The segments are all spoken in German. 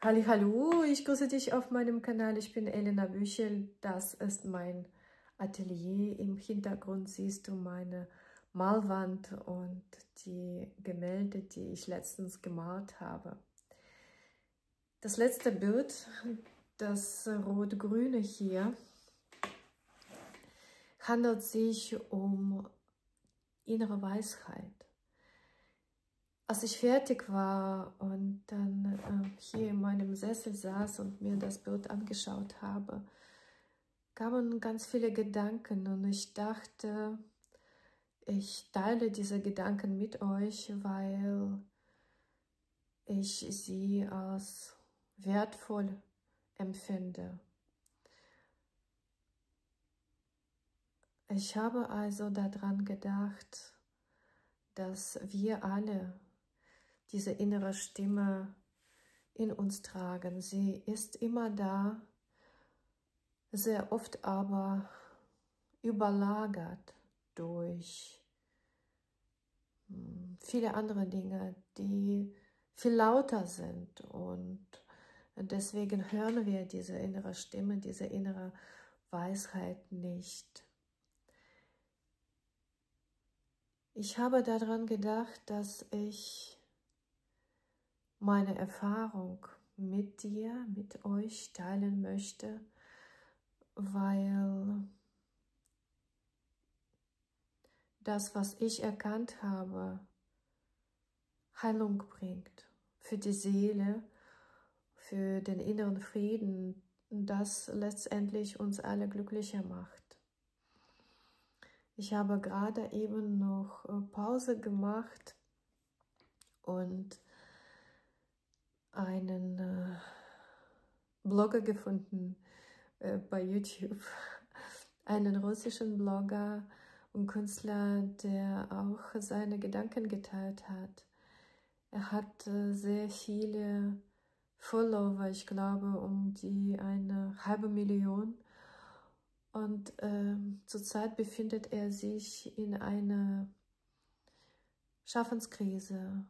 Hallo, ich grüße dich auf meinem Kanal. Ich bin Elena Büchel. Das ist mein Atelier. Im Hintergrund siehst du meine Malwand und die Gemälde, die ich letztens gemalt habe. Das letzte Bild, das rot-grüne hier, handelt sich um innere Weisheit. Als ich fertig war und dann hier in meinem Sessel saß und mir das Bild angeschaut habe, kamen ganz viele Gedanken und ich dachte, ich teile diese Gedanken mit euch, weil ich sie als wertvoll empfinde. Ich habe also daran gedacht, dass wir alle diese innere Stimme in uns tragen. Sie ist immer da, sehr oft aber überlagert durch viele andere Dinge, die viel lauter sind. Und deswegen hören wir diese innere Stimme, diese innere Weisheit nicht. Ich habe daran gedacht, dass ich meine Erfahrung mit dir, mit euch teilen möchte, weil das, was ich erkannt habe, Heilung bringt für die Seele, für den inneren Frieden, das letztendlich uns alle glücklicher macht. Ich habe gerade eben noch Pause gemacht und einen Blogger gefunden bei YouTube, einen russischen Blogger und Künstler, der auch seine Gedanken geteilt hat. Er hat sehr viele Follower, ich glaube um die 500.000. Und zurzeit befindet er sich in einer Schaffenskrise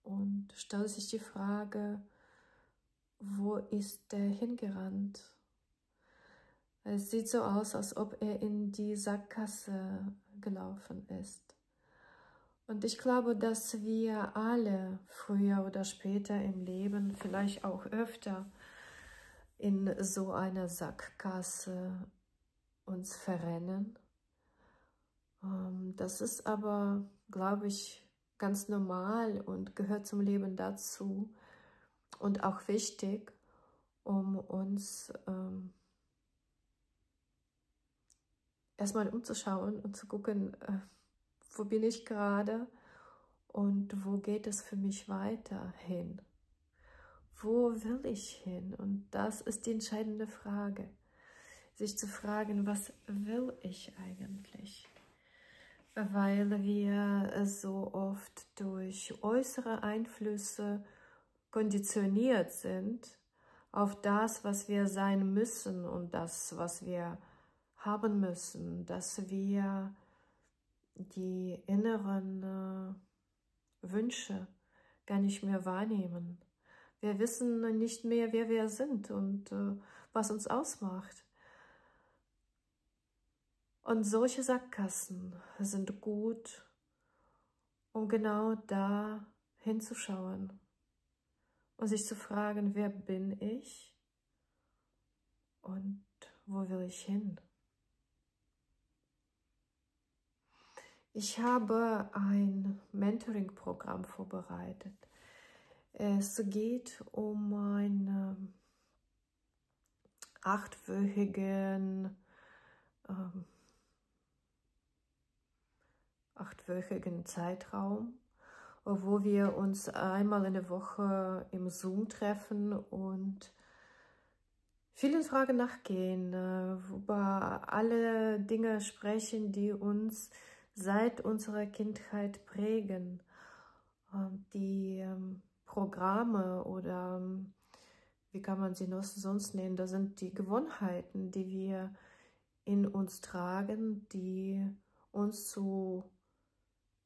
und stellt sich die Frage, wo ist er hingerannt? Es sieht so aus, als ob er in die Sackgasse gelaufen ist. Und ich glaube, dass wir alle früher oder später im Leben, vielleicht auch öfter, in so einer Sackgasse uns verrennen. Das ist aber, glaube ich, ganz normal und gehört zum Leben dazu und auch wichtig, um uns erstmal umzuschauen und zu gucken, wo bin ich gerade und wo geht es für mich weiter hin? Wo will ich hin? Und das ist die entscheidende Frage. Sich zu fragen, was will ich eigentlich? Weil wir so oft durch äußere Einflüsse konditioniert sind auf das, was wir sein müssen und das, was wir haben müssen, dass wir die inneren Wünsche gar nicht mehr wahrnehmen. Wir wissen nicht mehr, wer wir sind und was uns ausmacht. Und solche Sackgassen sind gut, um genau da hinzuschauen und sich zu fragen, wer bin ich und wo will ich hin? Ich habe ein Mentoring-Programm vorbereitet. Es geht um einen 8-wöchigen Zeitraum, wo wir uns einmal in der Woche im Zoom treffen und vielen Fragen nachgehen, über alle Dinge sprechen, die uns seit unserer Kindheit prägen. Die Programme oder wie kann man sie sonst nennen, das sind die Gewohnheiten, die wir in uns tragen, die uns zu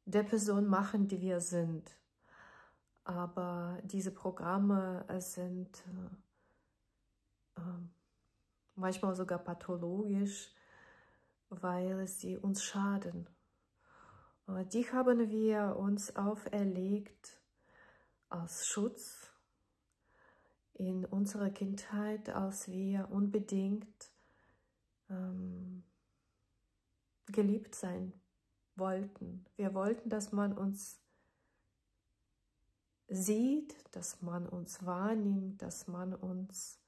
der Person machen, die wir sind. Aber diese Programme sind manchmal sogar pathologisch, weil sie uns schaden. Die haben wir uns auferlegt als Schutz in unserer Kindheit, als wir unbedingt geliebt sein wollten. Wir wollten, dass man uns sieht, dass man uns wahrnimmt, dass man uns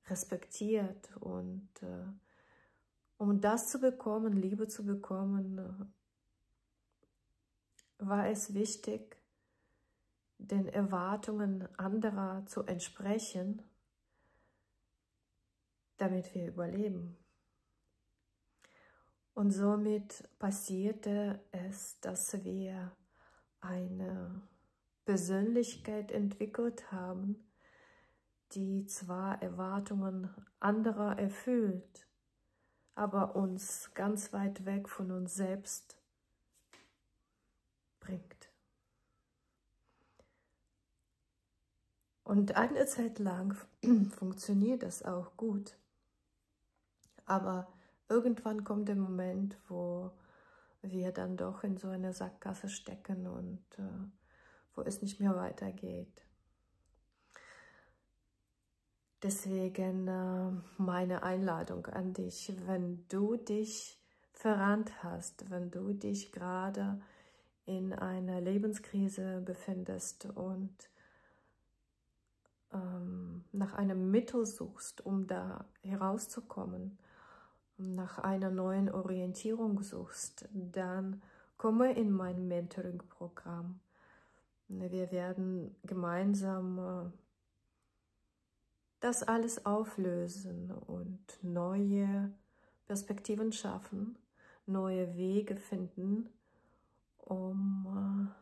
respektiert. Und um das zu bekommen, Liebe zu bekommen, war es wichtig, den Erwartungen anderer zu entsprechen, damit wir überleben. Und somit passierte es, dass wir eine Persönlichkeit entwickelt haben, die zwar Erwartungen anderer erfüllt, aber uns ganz weit weg von uns selbst bringt. Und eine Zeit lang funktioniert das auch gut, aber irgendwann kommt der Moment, wo wir dann doch in so einer Sackgasse stecken und wo es nicht mehr weitergeht. Deswegen meine Einladung an dich, wenn du dich verrannt hast, wenn du dich gerade in einer Lebenskrise befindest und nach einem Mittel suchst, um da herauszukommen, nach einer neuen Orientierung suchst, dann komme in mein Mentoring-Programm. Wir werden gemeinsam das alles auflösen und neue Perspektiven schaffen, neue Wege finden, um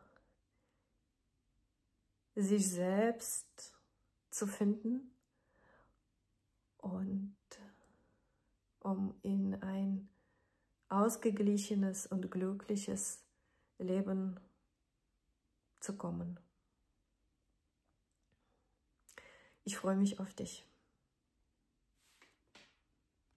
sich selbst zu finden und um in ein ausgeglichenes und glückliches Leben zu kommen. Ich freue mich auf dich.